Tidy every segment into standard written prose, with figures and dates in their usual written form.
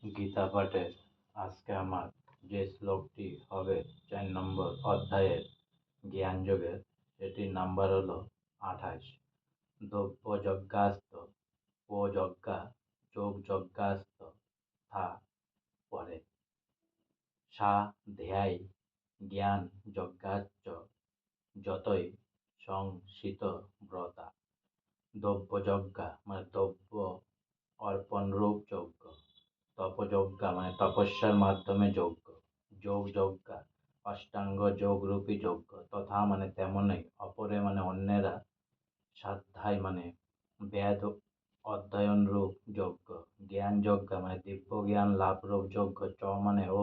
গীতা পাঠের আজকে আমার যে শ্লোকটি হবে 4 নম্বর অধ্যায়ের জ্ঞানযোগের, সেটির নাম্বার হলো 28। দ্রব্য যজ্ঞাস্ত ও যজ্ঞা যোগ যজ্ঞাস্ত থা পরে সা ধ্যায় জ্ঞান যজ্ঞাচ্চ যতই সংসিত ব্রতা। দ্রব্যযজ্ঞা মানে দ্রব্য অর্পণ রূপ যজ্ঞ, তপযজ্ঞা মানে তপস্যার মাধ্যমে যজ্ঞ, যোগ যজ্ঞা অষ্টাঙ্গ যোগ রূপী যজ্ঞ, তথা মানে তেমনই, অপরে মানে অন্যেরা, সাধ্যায় মানে বেদ অধ্যয়ন রূপ যজ্ঞ, জ্ঞান যজ্ঞা মানে দিব্য জ্ঞান লাভ রূপ যজ্ঞ, চ মানে ও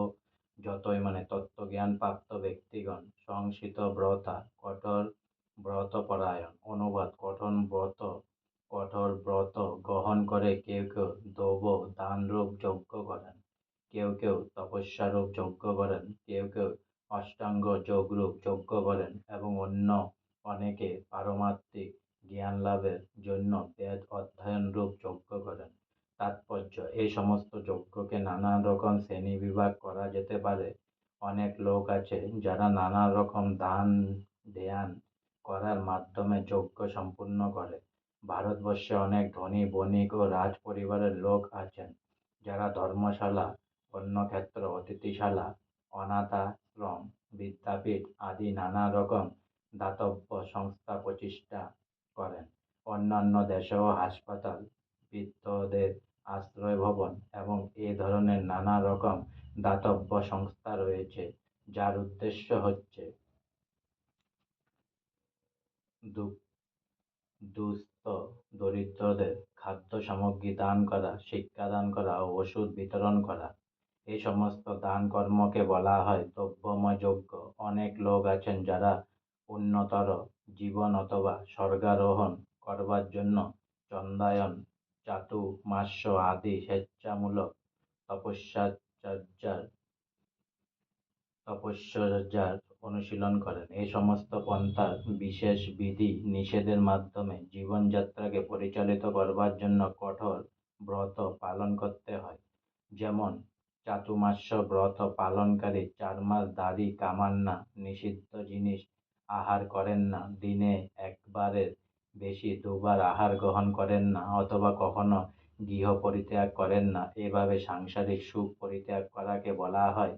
যতই মানে তত্ত্বজ্ঞান প্রাপ্ত ব্যক্তিগণ, সংসিত ব্রতা কঠোর ব্রত পরায়ণ, অনুবাদ কঠোর ব্রত গ্রহণ করে কেউ কেউ দৈব দান রূপ যজ্ঞ করেন, কেউ কেউ তপস্যারূপ যজ্ঞ করেন, কেউ কেউ অষ্টাঙ্গ যোগ রূপ যজ্ঞ করেন এবং অন্য অনেকে পারমার্থিক জ্ঞান লাভের জন্য বেদ অধ্যয়ন রূপ যজ্ঞ করেন। তাৎপর্য: এই সমস্ত যজ্ঞকে নানা রকম শ্রেণীবিভাগ করা যেতে পারে। অনেক লোক আছে যারা নানা রকম দান ধ্যান করার মাধ্যমে যজ্ঞ সম্পূর্ণ করে। ভারতবর্ষে অনেক ধনী বণিক ও রাজ পরিবারের লোক আছেন যারা ধর্মশালা, অন্নক্ষেত্র, অতিথিশালা, অনাথাশ্রম, বিদ্যাপীঠ আদি নানা রকম দাতব্য সংস্থা প্রতিষ্ঠা করেন। অন্যান্য দেশেও হাসপাতাল, বৃদ্ধদের আশ্রয় ভবন এবং এ ধরনের নানা রকম দাতব্য সংস্থা রয়েছে, যার উদ্দেশ্য হচ্ছে দুস্থ দরিদ্রদের খাদ্য সামগ্রী দান করা, শিক্ষাদান করা ও ওষুধ বিতরণ করা। এই সমস্ত দান কর্মকে বলা হয় দ্রব্যময় যজ্ঞ। অনেক লোক আছেন যারা উন্নতর জীবন অথবা স্বর্গারোহণ করবার জন্য চন্দ্রায়ন, চাতুর্মাস্য আদি স্বেচ্ছামূলক তপস্যার অনুশীলন করেন। এই সমস্ত পন্থার বিশেষ বিধি নিষেধের মাধ্যমে জীবনযাত্রাকে পরিচালিত করবার জন্য কঠোর ব্রত পালন করতে হয়। যেমন চাতুর্মাস্য ব্রত পালনকারী 4 মাস দাড়ি কামান না, নিষিদ্ধ জিনিস আহার করেন না, দিনে একবারের বেশি দুবার আহার গ্রহণ করেন না, অথবা কখনো গৃহ পরিত্যাগ করেন না। এভাবে সাংসারিক সুখ পরিত্যাগ করাকে বলা হয়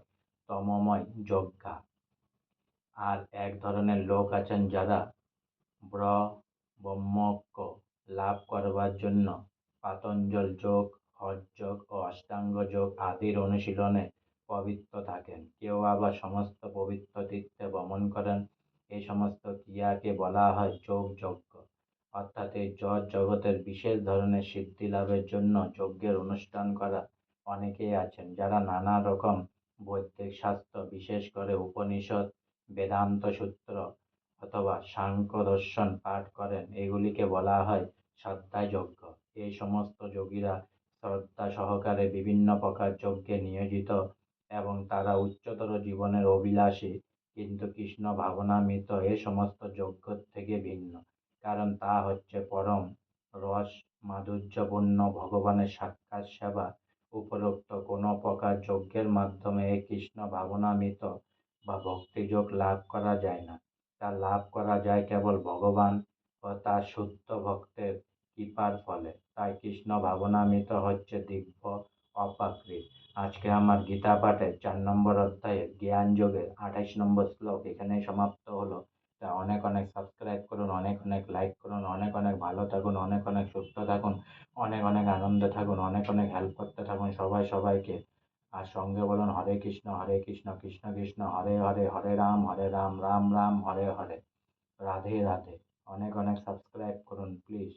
তমময় যজ্ঞা। আর এক ধরনের লোক আছেন যারা ব্রহ্মজ্ঞ লাভ করবার জন্য পাতঞ্জল যোগ, হঠযোগ ও অষ্টাঙ্গ যোগ আদির অনুশীলনে প্রবৃত্ত থাকেন। কেউ আবার সমস্ত পবিত্র তীর্থে ভ্রমণ করেন। এই সমস্ত ক্রিয়াকে বলা হয় যোগ যজ্ঞ। অর্থাৎ এই জগতের বিশেষ ধরনের সিদ্ধি লাভের জন্য যজ্ঞের অনুষ্ঠান করা অনেকেই আছেন যারা নানা রকম বৈদিক শাস্ত্র, বিশেষ করে উপনিষদ, বেদান্ত সূত্র অথবা সাংখ্য দর্শন পাঠ করেন। এগুলিকে বলা হয় শ্রদ্ধা যজ্ঞ। এই সমস্ত যোগীরা শ্রদ্ধা সহকারে বিভিন্ন প্রকার যজ্ঞে নিয়োজিত এবং তারা উচ্চতর জীবনের অভিলাষী, কিন্তু কৃষ্ণ ভাবনামৃত এ সমস্ত যজ্ঞ থেকে ভিন্ন, কারণ তা হচ্ছে পরম রস মাধুর্যপূর্ণ ভগবানের সাক্ষাৎ সেবা। উপরোক্ত কোনো প্রকার যজ্ঞের মাধ্যমে এই কৃষ্ণ ভাবনামৃত বা ভক্তিযোগ লাভ করা যায় না। তা লাভ করা যায় কেবল ভগবান ও তার শুদ্ধ ভক্তের কৃপার ফলে। তাই কৃষ্ণ ভাবনামৃত হচ্ছে দিব্য অপ্রাকৃত। আজকে আমার গীতা পাঠের 4 নম্বর অধ্যায়ের জ্ঞান যোগের 28 নম্বর শ্লোক এখানেই সমাপ্ত হলো। তা অনেক অনেক সাবস্ক্রাইব করুন, অনেক অনেক লাইক করুন, অনেক অনেক ভালো থাকুন, অনেক অনেক সুস্থ থাকুন, অনেক অনেক আনন্দে থাকুন, অনেক অনেক হেল্প করতে থাকুন সবাই সবাইকে। আর সঙ্গে বলুন হরে কৃষ্ণ কৃষ্ণ কৃষ্ণ হরে হরে, হরে রাম রাম রাম হরে হরে। রাধে রাধে। অনেক অনেক সাবস্ক্রাইব করুন প্লিজ।